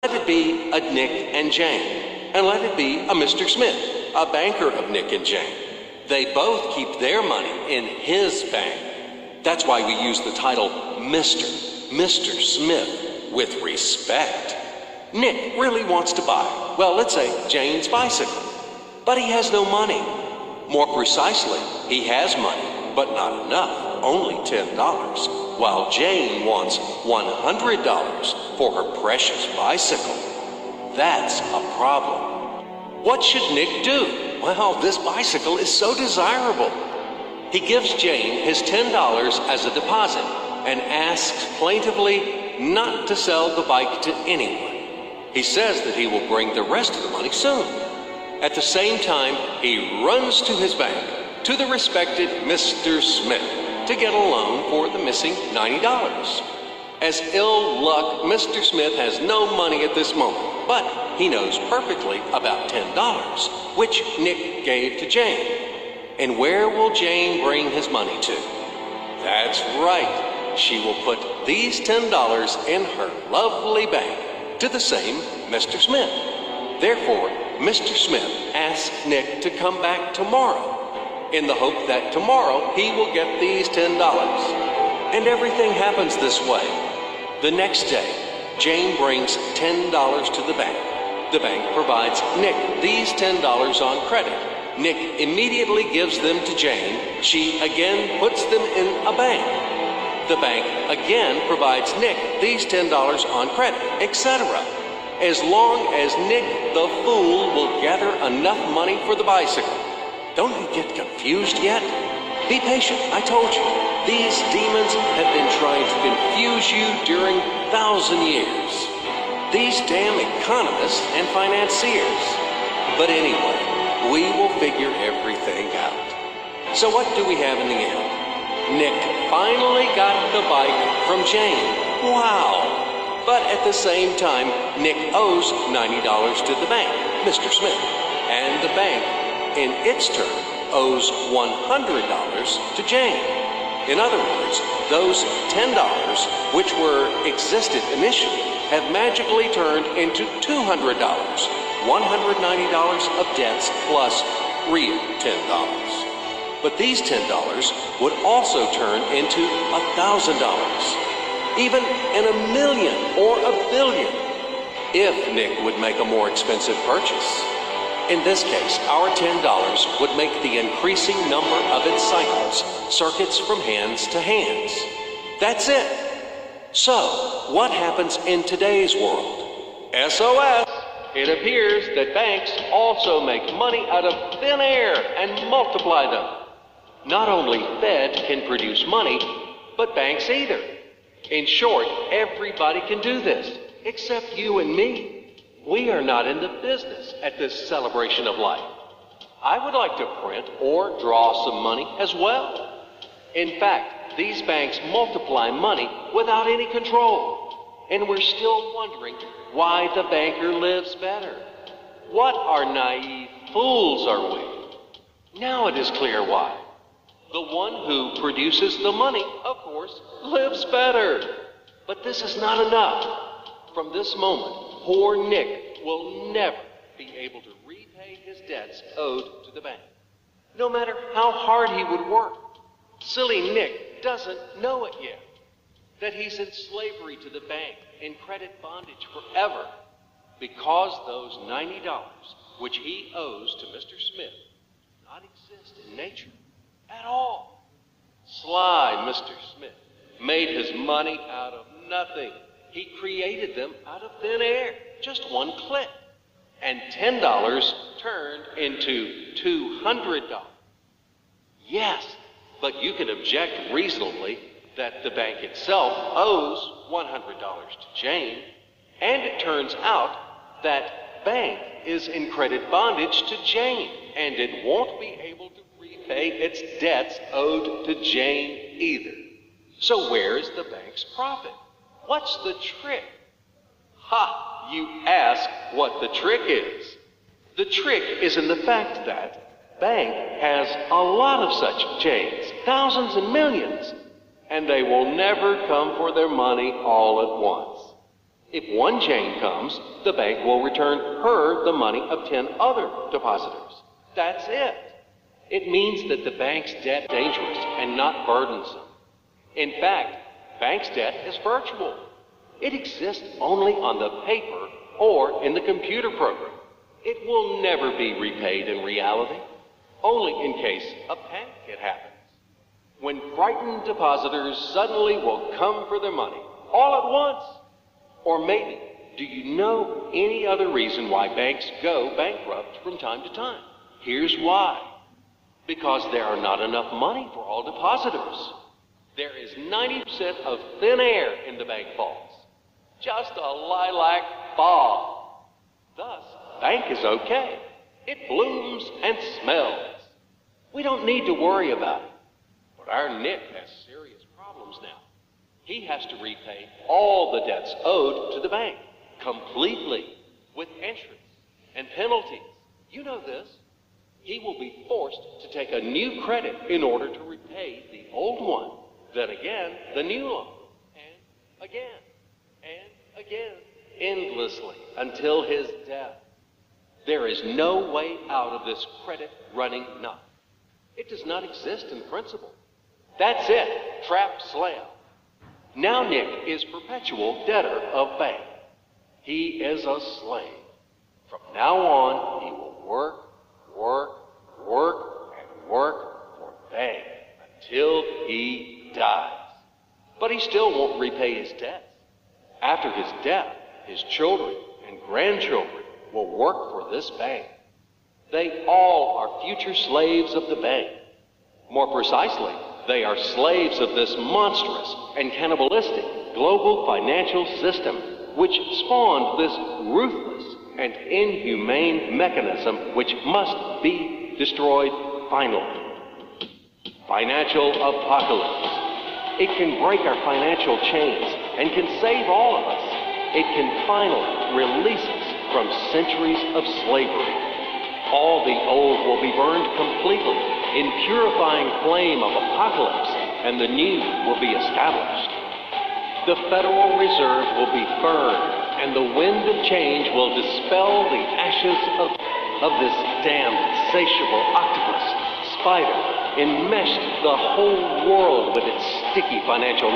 Let it be a Nick and Jane, and let it be a Mr. Smith, a banker of Nick and Jane. They both keep their money in his bank. That's why we use the title Mr. Smith with respect. Nick really wants to buy, well, let's say Jane's bicycle, but he has no money. More precisely, he has money, but not enough, only $10, while Jane wants $100 for her precious bicycle. That's a problem. What should Nick do? Well, this bicycle is so desirable. He gives Jane his $10 as a deposit and asks plaintively not to sell the bike to anyone. He says that he will bring the rest of the money soon. At the same time, he runs to his bank, to the respected Mr. Smith, to get a loan for the missing $90. As ill luck, Mr. Smith has no money at this moment, but he knows perfectly about $10, which Nick gave to Jane. And where will Jane bring his money to? That's right. She will put these $10 in her lovely bank to the same Mr. Smith. Therefore, Mr. Smith asks Nick to come back tomorrow in the hope that tomorrow he will get these $10. And everything happens this way. The next day, Jane brings $10 to the bank. The bank provides Nick these $10 on credit. Nick immediately gives them to Jane. She again puts them in a bank. The bank again provides Nick these $10 on credit, etc. As long as Nick the fool will gather enough money for the bicycle. Don't you get confused yet? Be patient, I told you. These demons have been trying to confuse you during 1,000 years. These damn economists and financiers. But anyway, we will figure everything out. So what do we have in the end? Nick finally got the bike from Jane. Wow! But at the same time, Nick owes $90 to the bank, Mr. Smith. And the bank, in its turn, owes $100 to Jane. In other words, those $10, which existed initially, have magically turned into $200, $190 of debts plus real $10. But these $10 would also turn into $1,000, even in $1 million or $1 billion, if Nick would make a more expensive purchase. In this case, our $10 would make the increasing number of its cycles, circuits from hands to hands. That's it. So, what happens in today's world? SOS! It appears that banks also make money out of thin air and multiply them. Not only Fed can produce money, but banks either. In short, everybody can do this, except you and me. We are not in the business at this celebration of life. I would like to print or draw some money as well. In fact, these banks multiply money without any control. And we're still wondering why the banker lives better. What are naive fools are we? Now it is clear why. The one who produces the money, of course, lives better. But this is not enough. From this moment, poor Nick will never be able to repay his debts owed to the bank. No matter how hard he would work. Silly Nick doesn't know it yet. That he's in slavery to the bank, in credit bondage forever, because those $90, which he owes to Mr. Smith, do not exist in nature at all. Sly Mr. Smith made his money out of nothing. He created them out of thin air, just one click. And $10 turned into $200. Yes, but you can object reasonably that the bank itself owes $100 to Jane, and it turns out that bank is in credit bondage to Jane, and it won't be able to repay its debts owed to Jane either. So where is the bank's profit? What's the trick? Ha! You ask what the trick is. The trick is in the fact that bank has a lot of such Janes, thousands and millions, and they will never come for their money all at once. If one Jane comes, the bank will return her the money of 10 other depositors. That's it. It means that the bank's debt is dangerous and not burdensome. In fact, bank's debt is virtual. It exists only on the paper or in the computer program. It will never be repaid in reality, only in case a panic happens. When frightened depositors suddenly will come for their money all at once. Or maybe, do you know any other reason why banks go bankrupt from time to time? Here's why. Because there are not enough money for all depositors. There is 90% of thin air in the bank vaults. Just a lilac fog. Thus, bank is okay. It blooms and smells. We don't need to worry about it. But our Nick has serious problems now. He has to repay all the debts owed to the bank, completely, with interest and penalties. You know this. He will be forced to take a new credit in order to repay the old one. Then again, the new loan. And again, and again, endlessly, until his death. There is no way out of this credit running knot. It does not exist in principle. That's it. Trap slam. Now Nick is perpetual debtor of bank. He is a slave. From now on, he will work for bank until he dies. But he still won't repay his debts. After his death, his children and grandchildren will work for this bank. They all are future slaves of the bank. More precisely, they are slaves of this monstrous and cannibalistic global financial system, which spawned this ruthless and inhumane mechanism which must be destroyed finally. Financial apocalypse. It can break our financial chains and can save all of us. It can finally release us from centuries of slavery. All the old will be burned completely in purifying flame of apocalypse, and the new will be established. The Federal Reserve will be burned, and the wind of change will dispel the ashes of this damned, insatiable octopus, spider, enmeshed the whole world with its sticky financial